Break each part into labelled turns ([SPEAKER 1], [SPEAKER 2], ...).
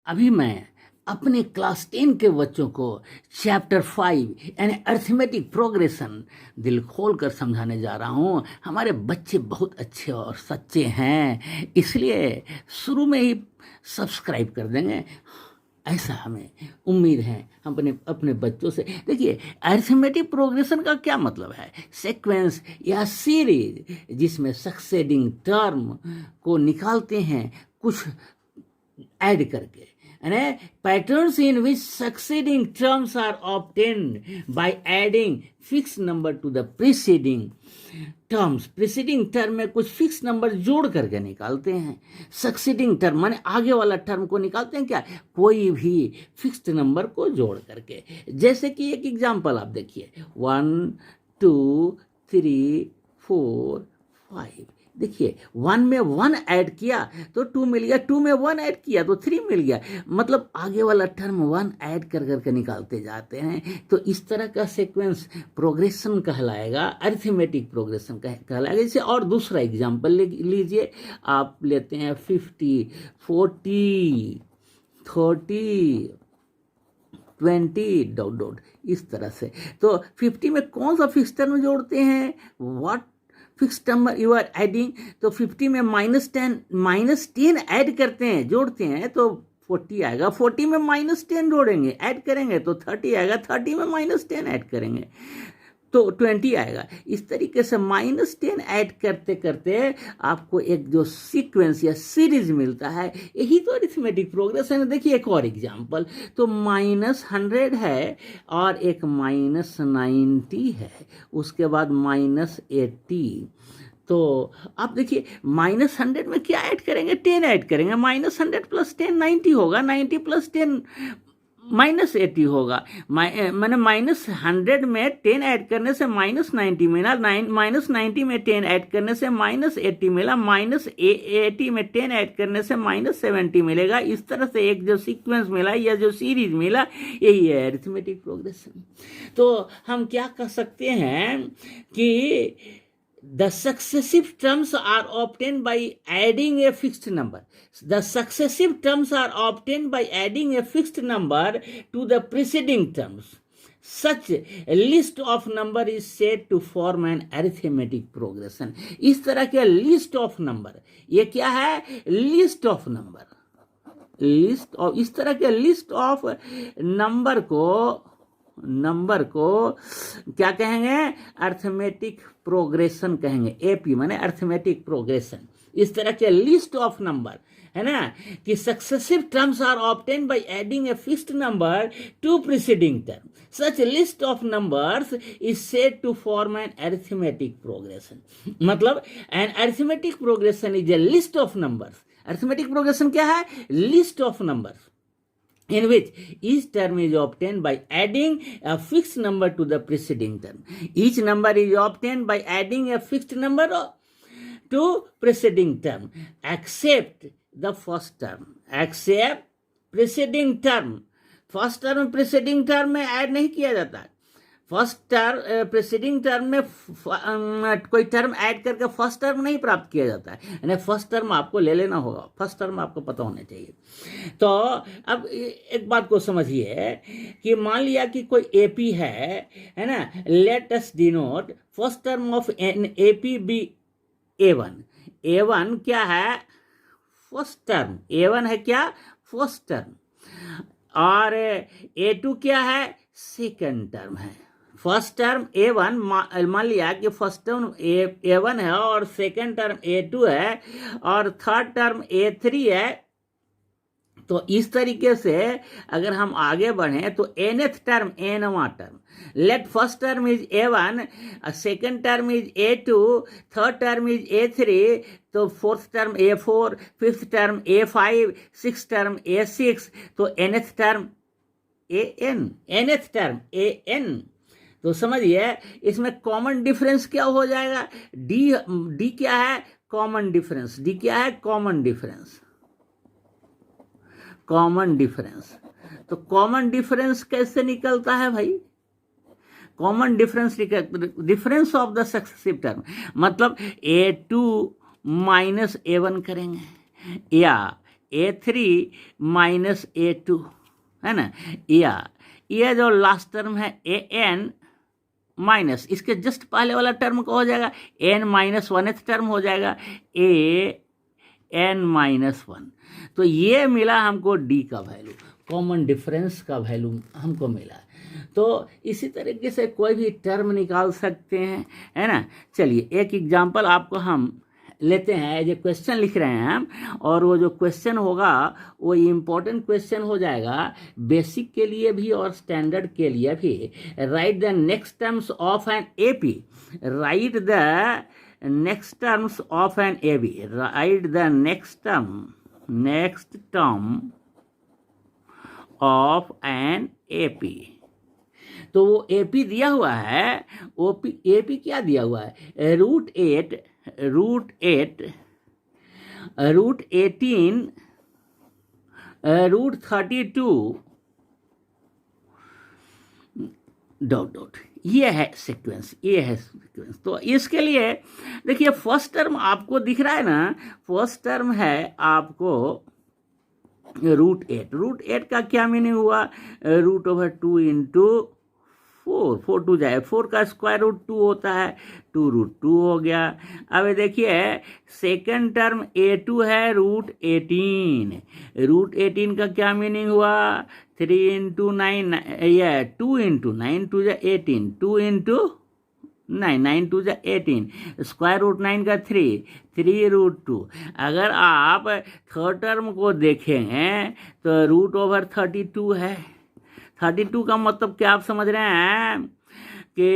[SPEAKER 1] अभी मैं अपने क्लास 10 के बच्चों को चैप्टर 5 यानी अर्थमेटिक प्रोग्रेशन दिल खोल कर समझाने जा रहा हूँ। हमारे बच्चे बहुत अच्छे और सच्चे हैं, इसलिए शुरू में ही सब्सक्राइब कर देंगे, ऐसा हमें उम्मीद है अपने अपने बच्चों से। देखिए, अरिथमेटिक प्रोग्रेशन का क्या मतलब है? सीक्वेंस या सीरीज जिसमें सक्सेडिंग टर्म को निकालते हैं कुछ ऐड करके, यानी patterns in which succeeding terms are obtained by adding fix number to the preceding terms. Preceding term में कुछ फिक्स नंबर जोड़ करके निकालते हैं। सक्सीडिंग टर्म माने आगे वाला टर्म को निकालते हैं क्या? कोई भी फिक्स्ड नंबर को जोड़ करके। जैसे कि एक एग्जांपल आप देखिए, 1 2 3 4 5। देखिए, 1 में 1 ऐड किया तो 2 मिल गया, 2 में 1 ऐड किया तो 3 मिल गया। मतलब आगे वाला टर्म 1 ऐड कर करके निकालते जाते हैं। तो इस तरह का सीक्वेंस प्रोग्रेशन कहलाएगा, अरिथमेटिक प्रोग्रेशन कहलाएगा। जैसे और दूसरा एग्जांपल लीजिए, आप लेते हैं 50 40 30 20 डॉट डॉट, इस तरह से। तो 50 में कौन सा फिक्स टर्म जोड़ते हैं? What fix term you are adding? तो 50 में -10 ऐड करते हैं, जोड़ते हैं तो 40 आएगा। 40 में -10 जोड़ेंगे, ऐड करेंगे तो 30 आएगा। 30 में -10 ऐड करेंगे तो 20 आएगा। इस तरीके से -10 ऐड करते करते आपको एक जो सीक्वेंस या सीरीज मिलता है, यही तो अरिथमेटिक प्रोग्रेशन है। देखिए एक और एग्जांपल, तो -100 है और एक -90 है, उसके बाद -80। तो आप देखिए, -100 में क्या ऐड करेंगे? 10 ऐड करेंगे। -100 + 10 90 होगा, 90 + 10 -80 होगा। मैंने -100 में 10 ऐड करने से -90 मिला, -90 में 10 ऐड करने से -80 मिला, -80 में 10 ऐड करने से -70 मिलेगा। इस तरह से एक जो सीक्वेंस मिला या जो सीरीज मिला, यही है अरिथमेटिक प्रोग्रेशन। तो हम क्या कह सकते हैं कि the successive terms are obtained by adding a fixed number. The successive terms are obtained by adding a fixed number to the preceding terms. Such a list of number is said to form an arithmetic progression. इस तरह के list of number, ये क्या है? List of number, list of, इस तरह के list of number को क्या कहेंगे? अरिथमेटिक प्रोग्रेशन कहेंगे। एपी माने अरिथमेटिक प्रोग्रेशन। इस तरह के लिस्ट ऑफ नंबर है ना, कि successive terms are obtained by adding a fixed number to preceding term. Such list of numbers is said to form an arithmetic progression. मतलब an arithmetic progression is a list of numbers. Arithmetic progression क्या है? List of numbers in which each term is obtained by adding a fixed number to the preceding term. Each number is obtained by adding a fixed number to preceding term, except the first term. Except preceding term. First term preceding term में add नहीं किया जाता है। First term preceding term में कोई term add करके first term नहीं प्राप्त किया जाता है, यानी फर्स्ट टर्म आपको ले लेना होगा। फर्स्ट टर्म आपको पता होना चाहिए। तो अब एक बात को समझिए कि मान लिया कि कोई एपी है ना, let us denote first term of an AP be A1। A1 क्या है? First term. A1 है क्या? First term. और A2 क्या है? सेकंड टर्म है। फर्स्ट टर्म A1, मान लिया कि फर्स्ट टर्म A1 है और सेकंड टर्म A2 है और थर्ड टर्म A3 है। तो इस तरीके से अगर हम आगे बढ़ें तो nth टर्म nवां term, let first term is A1, second term is A2, third term is A3, तो fourth term A4, fifth term A5, six term A6, तो nth term AN, nth term AN। तो समझिए इसमें common difference क्या हो जाएगा? D क्या है? Common difference. डी क्या है? Common difference. Common difference. तो कॉमन डिफरेंस कैसे निकलता है भाई? Common difference of the successive term, मतलब A2 - A1 करेंगे या A3 माइनस A2, है ना, या ये जो लास्ट टर्म है AN माइनस, इसके जस्ट पहले वाला टर्म को हो जाएगा n माइनस 1th टर्म हो जाएगा AN माइनस 1। तो ये मिला हमको D का वैल्यू, कॉमन डिफरेंस का वैल्यू हमको मिला। तो इसी तरीके से कोई भी टर्म निकाल सकते हैं, है ना। चलिए एक एग्जांपल आपको हम लेते हैं, एज ए क्वेश्चन लिख रहे हैं हम, और वो जो क्वेश्चन होगा वो इम्पोर्टेंट क्वेश्चन हो जाएगा बेसिक के लिए भी और स्टैंडर्ड के लिए भी। Write the next terms of an AP, write the next terms of an AB, write the next term of an AP। तो वो AP दिया हुआ है, AP क्या दिया हुआ है, √8, √18, √32 डॉट डॉट, ये है सीक्वेंस, ये है सीक्वेंस। तो इसके लिए देखिए फर्स्ट टर्म आपको दिख रहा है ना, फर्स्ट टर्म है आपको √8 का क्या मीनिंग हुआ, √2 इंटू 4 2 जाए, 4 का स्क्वायर रूट 2 होता है, 2√2 हो गया। अब देखिए सेकंड टर्म A2 है √18 का क्या मीनिंग हुआ, 3 इंटू 9, या 2 इंटू 9 2 जा 18, 2 इंटू 9 9 2 जा 18, स्क्वायर रूट 9 का 3√2। अगर आप थर्ड टर्म को देखेंगे तो √32 है। 32 का मतलब क्या आप समझ रहे हैं कि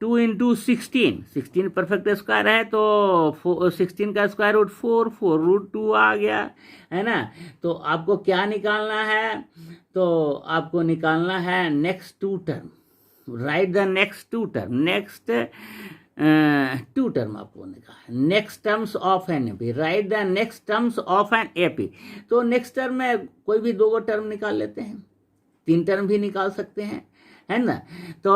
[SPEAKER 1] 2 इंटू 16 परफेक्ट स्क्वायर है, तो 16 का स्क्वायर रूट 4√2 आ गया, है ना। तो आपको क्या निकालना है, तो आपको निकालना है next two term, write the next two term आपको निकाल, next terms of an AP, write the next terms of an AP। तो नेक्स्ट टर्म में कोई भी 2 टर्म निकाल लेते हैं, 3 टर्म भी निकाल सकते हैं, है ना। तो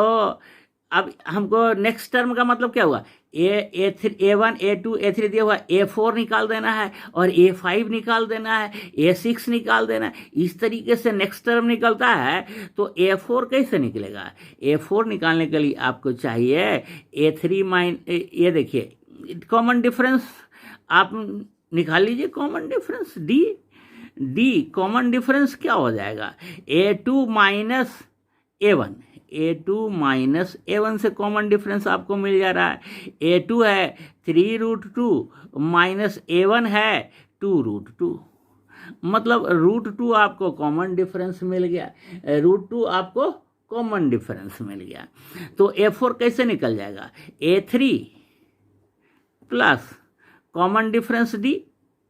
[SPEAKER 1] अब हमको नेक्स्ट टर्म का मतलब क्या हुआ, A1 A2 A3 दिया हुआ, A4 निकाल देना है और A5 निकाल देना है, A6 निकाल देना है। इस तरीके से नेक्स्ट टर्म निकलता है। तो A4 कैसे निकलेगा, A4 निकालने के लिए आपको चाहिए A3 ये देखिए कॉमन डिफरेंस आप निकाल लीजिए, common difference D common difference क्या हो जाएगा, A2 माइनस A1 से कॉमन डिफरेंस आपको मिल जा रहा है। A2 है 3√2 माइनस A1 है 2√2, मतलब √2 आपको कॉमन डिफरेंस मिल गया, √2 आपको कॉमन डिफरेंस मिल गया। तो A4 कैसे निकल जाएगा, A3 plus common difference D,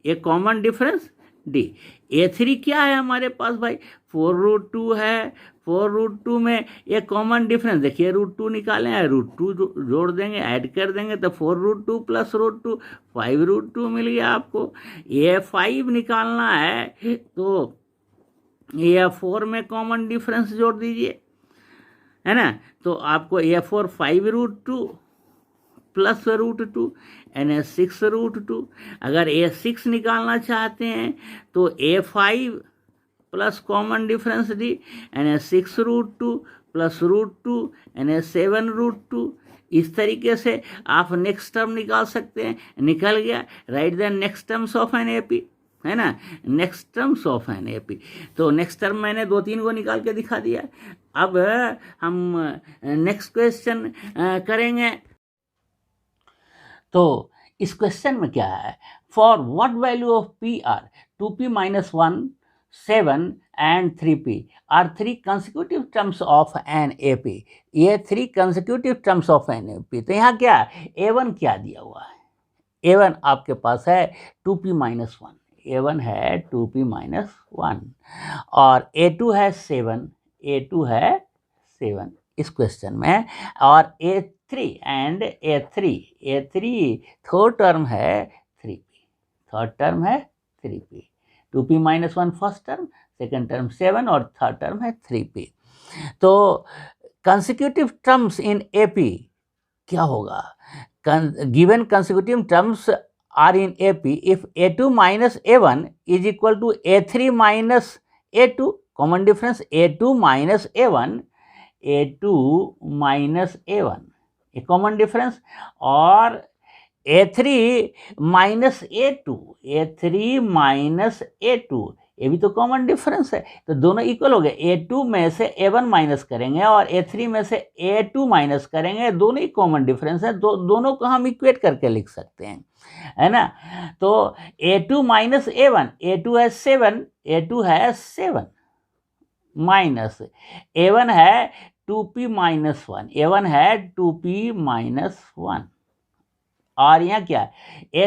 [SPEAKER 1] ये कॉमन डिफरेंस D। A3 क्या है हमारे पास भाई, 4√2 है, 4√2 में ये कॉमन डिफरेंस देखिए √2 निकाले हैं, √2 जोड़ देंगे, ऐड कर देंगे तो 4√2 प्लस √2 5√2 मिल गया आपको। A5 निकालना है तो A4 में कॉमन डिफरेंस जोड़ दीजिए, है ना। तो आपको A4 5√2 प्लस √2 यानी 6√2। अगर A6 निकालना चाहते हैं तो A5 plus common difference D यानी 6√2 प्लस √2 यानी 7√2। इस तरीके से आप नेक्स्ट टर्म निकाल सकते हैं, निकल गया। Write the next terms of an AP, है ना, next terms of an AP। तो नेक्स्ट टर्म मैंने 2-3 को निकाल के दिखा दिया। अब हम नेक्स्ट क्वेश्चन करेंगे। तो इस क्वेश्चन में क्या है, for what value of P are 2P minus 1 7 and 3P are 3 consecutive terms of an AP। ये 3 consecutive terms of an AP। तो यहाँ क्या A1 क्या दिया हुआ है, A1 आपके पास है 2P माइनस 1, A1 है 2P माइनस 1 और A2 है 7, A2 है 7 इस क्वेश्चन में। और A3 and A3 third term है 3P, 2P minus 1 first term, second term 7 और थर्ड टर्म है 3P। तो कंसेक्यूटिव टर्म्स इन AP क्या होगा, given consecutive terms are in AP if A2 minus A1 is equal to A3 minus A2, common difference A2 minus A1, A2 minus A1 a common difference, और A3 minus A2, A3 minus A2 ये भी तो common difference है, तो दोनों equal हो गए। A2 में से A1 माइनस करेंगे और A3 में से A2 माइनस करेंगे, दोनों ही कॉमन डिफरेंस है, दोनों को हम इक्वेट करके लिख सकते हैं, है ना। तो A2 माइनस A1, A2 है 7, A2 है 7 माइनस A1 है 2p माइनस 1, A1 है 2p माइनस 1, और यहाँ क्या है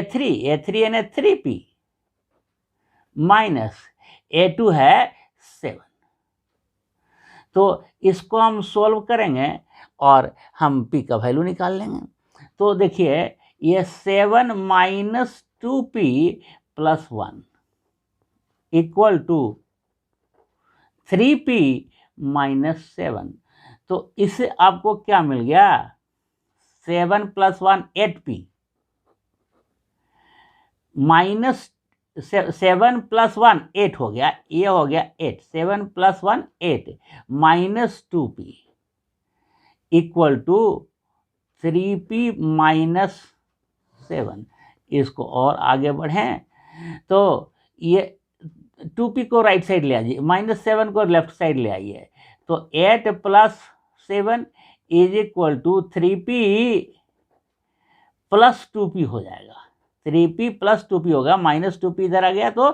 [SPEAKER 1] A3 यानी 3p माइनस A2 है 7। तो इसको हम सोल्व करेंगे और हम p का वैल्यू निकाल लेंगे। तो देखिए ये 7 minus 2p plus 1 equal to 3p minus 7। तो इससे आपको क्या मिल गया, 7 प्लस 1 8p माइनस 7 प्लस 1 8 हो गया, ये हो गया 8, 7 plus 1 8 minus 2p equal to 3p minus 7। इसको और आगे बढ़ें तो ये 2p को राइट साइड ले आइए, माइनस 7 को लेफ्ट साइड ले आइए, तो 8 plus 7 is equal to 3p plus 2p हो जाएगा, 3p प्लस 2p होगा, माइनस 2p इधर आ गया तो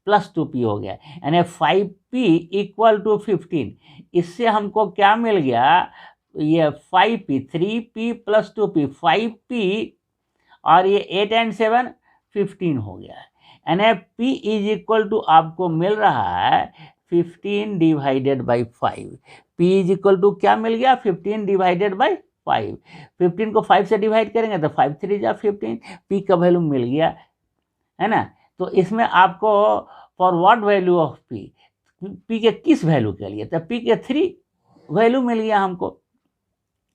[SPEAKER 1] प्लस 2p हो गया, यानी 5p इक्वल टू 15। इससे हमको क्या मिल गया, ये 5p 3p plus 2p 5p और ये 8 एंड 7 15 हो गया, यानी p इज इक्वल टू आपको मिल रहा है 15 divided by 5। p is equal to क्या मिल गया, 15 डिवाइडेड बाई 5। 15 को 5 से डिवाइड करेंगे तो 5 3 जा 15, p का वैल्यू मिल गया, है ना। तो इसमें आपको for what value of p के किस वैल्यू के लिए, तो p के 3 वैल्यू मिल गया हमको।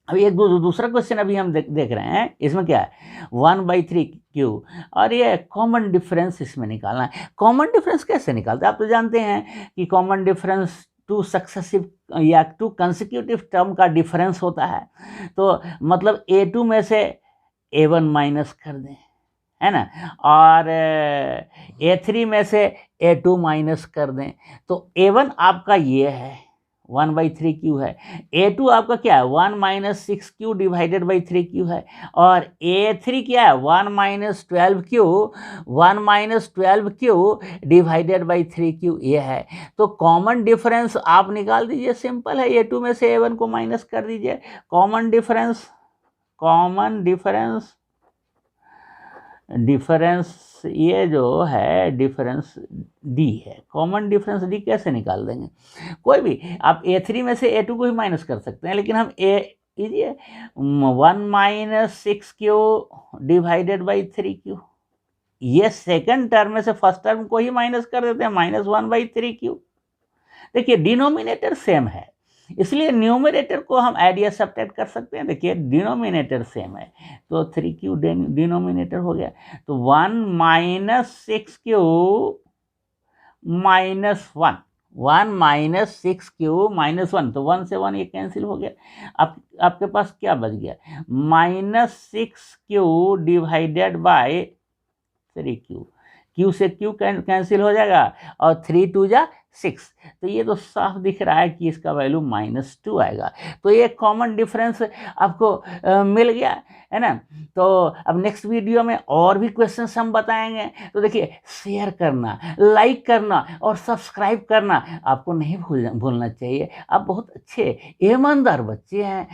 [SPEAKER 1] अभी एक दूसरा क्वेश्चन अभी हम देख रहे हैं, इसमें क्या है 1/3q, और ये कॉमन डिफरेंस इसमें निकालना है। कॉमन डिफरेंस कैसे निकालते हैं, आप तो जानते हैं कि कॉमन डिफरेंस टू सक्सेसिव या टू कंसेक्यूटिव टर्म का डिफरेंस होता है। तो मतलब A2 में से A1 माइनस कर दें, है ना, और A3 में से A2 माइनस कर दें, तो A1 आपका ये है 1/3q है, A2 आपका क्या है 1 minus 6q divided by 3q है, और A3 क्या है 1 minus 12q divided by 3q ये है। तो कॉमन डिफरेंस आप निकाल दीजिए, सिंपल है, A2 में से A1 को माइनस कर दीजिए, कॉमन डिफरेंस ये जो है डिफरेंस डी है, कॉमन डिफरेंस डी कैसे निकाल देंगे, कोई भी आप A3 में से A2 को ही माइनस कर सकते हैं, लेकिन हम कीजिए 1 minus 6q divided by 3q, ये सेकंड टर्म में से फर्स्ट टर्म को ही माइनस कर देते हैं, माइनस 1/3q। देखिए डिनोमिनेटर सेम है, इसलिए न्यूमरेटर को हम ऐड या सब्ट्रैक्ट कर सकते हैं। देखिए डिनोमिनेटर सेम है तो 3q डिनोमिनेटर हो गया, तो 1 minus 6q minus 1, 1 minus 6q minus 1, तो 1 से 1 ये कैंसिल हो गया। आपके पास क्या बच गया, minus 6q divided by 3q, q से q कैंसिल हो जाएगा और 3 2 जा 6, तो ये तो साफ दिख रहा है कि इसका वैल्यू -2 आएगा। तो ये कॉमन डिफरेंस आपको मिल गया, है ना। तो अब नेक्स्ट वीडियो में और भी क्वेश्चंस हम बताएंगे। तो देखिए शेयर करना, लाइक करना और सब्सक्राइब करना आपको नहीं भूलना चाहिए। आप बहुत अच्छे ईमानदार बच्चे हैं,